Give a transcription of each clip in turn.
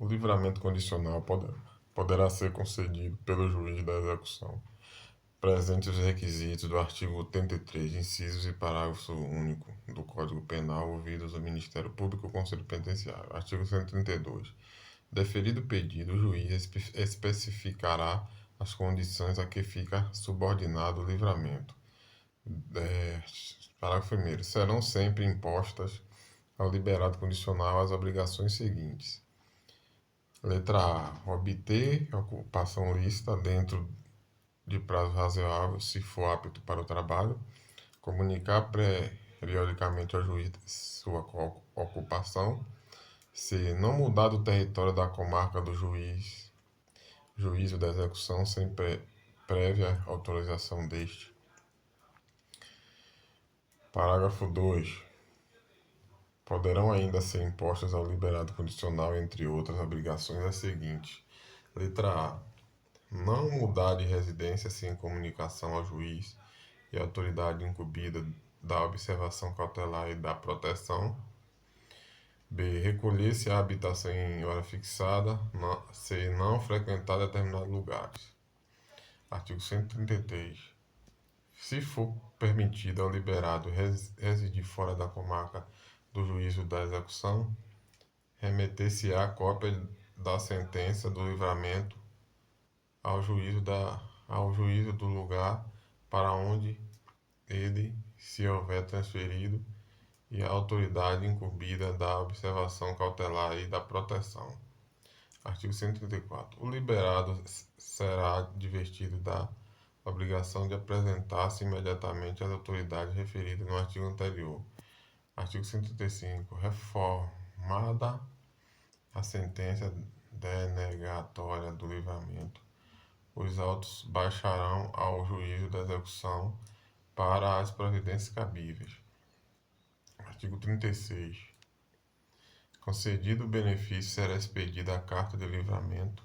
O livramento condicional poderá ser concedido pelo juiz da execução, presentes os requisitos do artigo 83, incisos e parágrafo único do Código Penal, ouvidos o Ministério Público e o Conselho Penitenciário. Artigo 132. Deferido o pedido, o juiz especificará as condições a que fica subordinado o livramento. Parágrafo 1º. Serão sempre impostas ao liberado condicional as obrigações seguintes. Letra A. Obter ocupação lícita dentro de prazo razoável, se for apto para o trabalho. Comunicar periodicamente ao juiz sua ocupação. C. Não mudar do território da comarca do juízo da execução sem prévia autorização deste. Parágrafo 2. Poderão ainda ser impostas ao liberado condicional, entre outras obrigações, as seguintes. Letra A. Não mudar de residência sem comunicação ao juiz e autoridade incumbida da observação cautelar e da proteção. B. Recolher-se à habitação em hora fixada. C. Não frequentar determinados lugares. Artigo 133. Se for permitido ao liberado residir fora da comarca do juízo da execução, remeter-se-á cópia da sentença do livramento ao juízo do lugar para onde ele se houver transferido e à autoridade incumbida da observação cautelar e da proteção. Artigo 134. O liberado será advertido da obrigação de apresentar-se imediatamente às autoridades referidas no artigo anterior. Artigo 135. Reformada a sentença denegatória do livramento, os autos baixarão ao juízo da execução para as providências cabíveis. Artigo 36. Concedido o benefício, será expedida a carta de livramento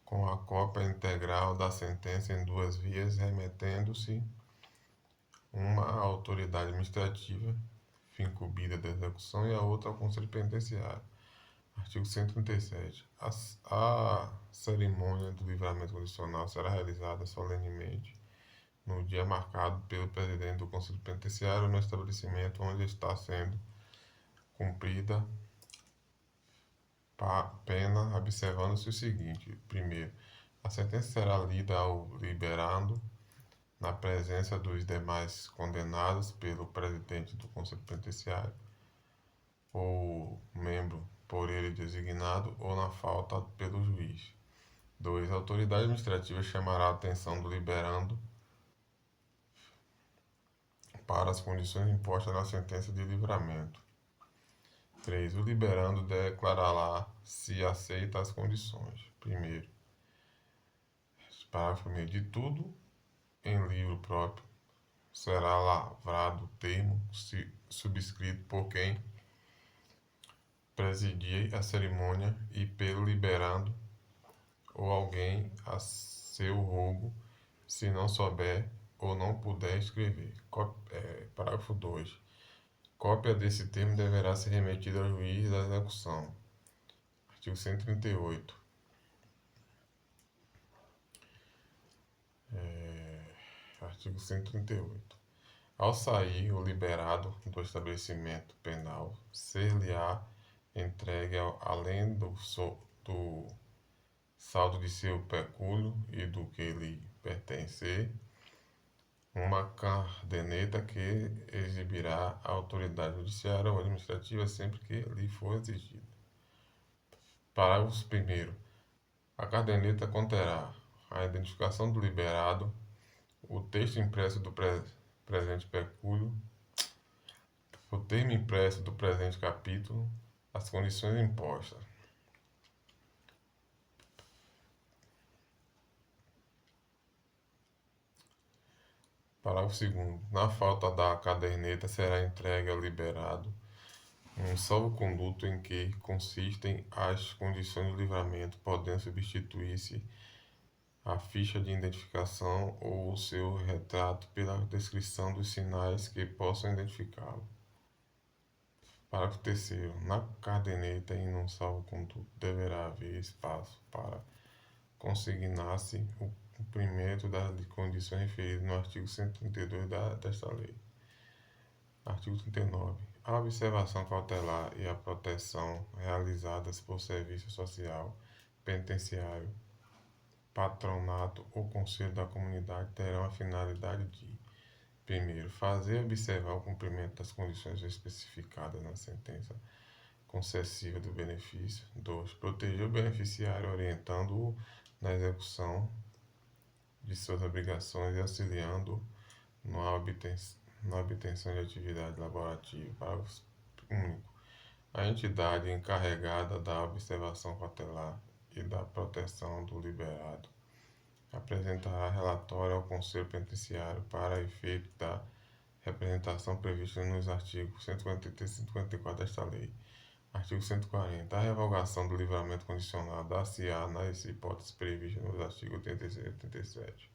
com a cópia integral da sentença em duas vias, remetendo-se uma à autoridade administrativa incumbida da execução e a outra ao Conselho Penitenciário. Artigo 137. A cerimônia do livramento condicional será realizada solenemente no dia marcado pelo presidente do Conselho Penitenciário no estabelecimento onde está sendo cumprida pena, observando-se o seguinte. Primeiro, a sentença será lida ao liberado na presença dos demais condenados pelo presidente do Conselho Penitenciário ou membro por ele designado ou na falta pelo juiz. 2. A autoridade administrativa chamará a atenção do liberando para as condições impostas na sentença de livramento. 3. O liberando declarará se aceita as condições. Primeiro, parágrafo 1º. De tudo em livro próprio será lavrado o termo subscrito por quem presidir a cerimônia e pelo liberando ou alguém a seu rogo, se não souber ou não puder escrever. Parágrafo 2. Cópia desse termo deverá ser remetida ao juiz da execução. Artigo 138. Artigo 138. Ao sair o liberado do estabelecimento penal, ser-lhe-á entregue, além do saldo de seu pecúlio e do que lhe pertencer, uma caderneta que exibirá a autoridade judiciária ou administrativa sempre que lhe for exigido. Parágrafo 1º. A caderneta conterá a identificação do liberado, o texto impresso do presente pecúlio, o termo impresso do presente capítulo, as condições impostas. Parágrafo 2º. Na falta da caderneta, será entregue ao liberado um salvo-conduto em que consistem as condições do livramento, podendo substituir-se a ficha de identificação ou o seu retrato pela descrição dos sinais que possam identificá-lo. Parágrafo 3º. Na caderneta e no salvo-conduto deverá haver espaço para consignar-se o cumprimento das condições referidas no artigo 132 desta lei. Artigo 39. A observação cautelar e a proteção realizadas por serviço social, penitenciário, patronato ou conselho da comunidade terão a finalidade de: primeiro, fazer observar o cumprimento das condições especificadas na sentença concessiva do benefício. 2. Proteger o beneficiário, orientando-o na execução de suas obrigações e auxiliando-o na obtenção de atividade laborativa. Parágrafo único. A entidade encarregada da observação cautelar e da proteção do liberado apresentará relatório ao Conselho Penitenciário para efeito da representação prevista nos artigos 143 e 144 desta lei. Artigo 140. A revogação do livramento condicional dar-se-á nas hipóteses previstas nos artigos 86 e 87.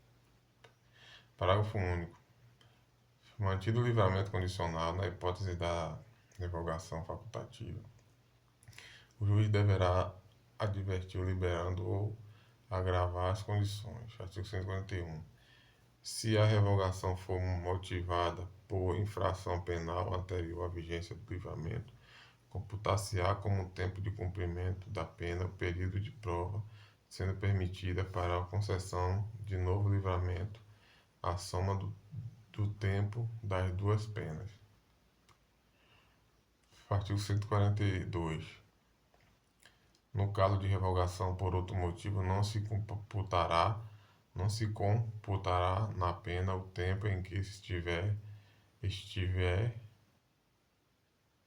Parágrafo único. Mantido o livramento condicional na hipótese da revogação facultativa, o juiz deverá advertir o liberando ou agravar as condições. Artigo 141. Se a revogação for motivada por infração penal anterior à vigência do livramento, computar-se-á como tempo de cumprimento da pena o período de prova, sendo permitida para a concessão de novo livramento a soma do tempo das duas penas. Artigo 142. No caso de revogação por outro motivo, não se computará na pena o tempo em que estiver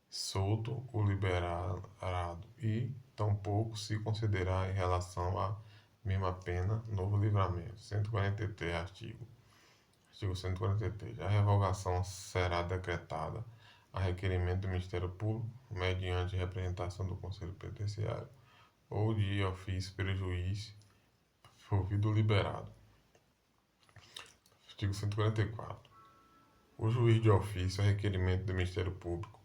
solto o liberado e tampouco se considerará em relação à mesma pena novo livramento. 143. Artigo 143. A revogação será decretada a requerimento do Ministério Público, mediante representação do Conselho Penitenciário ou de ofício pelo juiz ouvido o liberado. Artigo 144. O juiz de ofício, a requerimento do Ministério Público,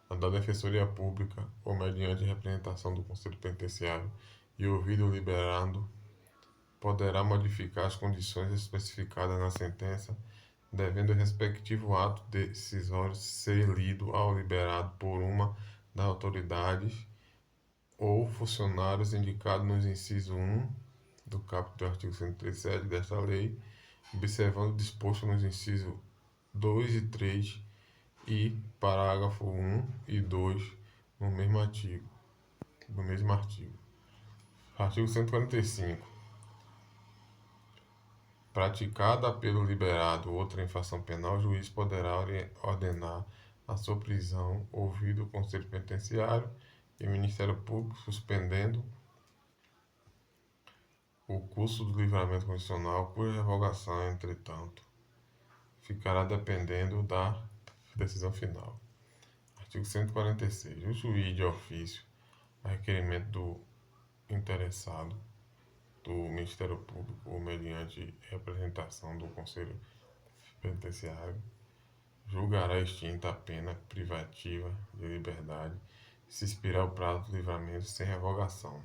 da Defensoria Pública ou mediante representação do Conselho Penitenciário e ouvido o liberado, poderá modificar as condições especificadas na sentença, devendo o respectivo ato decisório ser lido ao liberado por uma das autoridades ou funcionários indicados nos incisos 1 do caput do artigo 137 desta lei, observando o disposto nos incisos 2 e 3 e parágrafo 1 e 2 no mesmo artigo. Artigo 145. Praticada pelo liberado outra infração penal, o juiz poderá ordenar a sua prisão, ouvido o Conselho Penitenciário e o Ministério Público, suspendendo o curso do livramento condicional, cuja revogação, entretanto, ficará dependendo da decisão final. Artigo 146. O juiz de ofício, a requerimento do interessado, do Ministério Público ou mediante representação do Conselho Penitenciário, julgará extinta a pena privativa de liberdade se expirar o prazo do livramento sem revogação.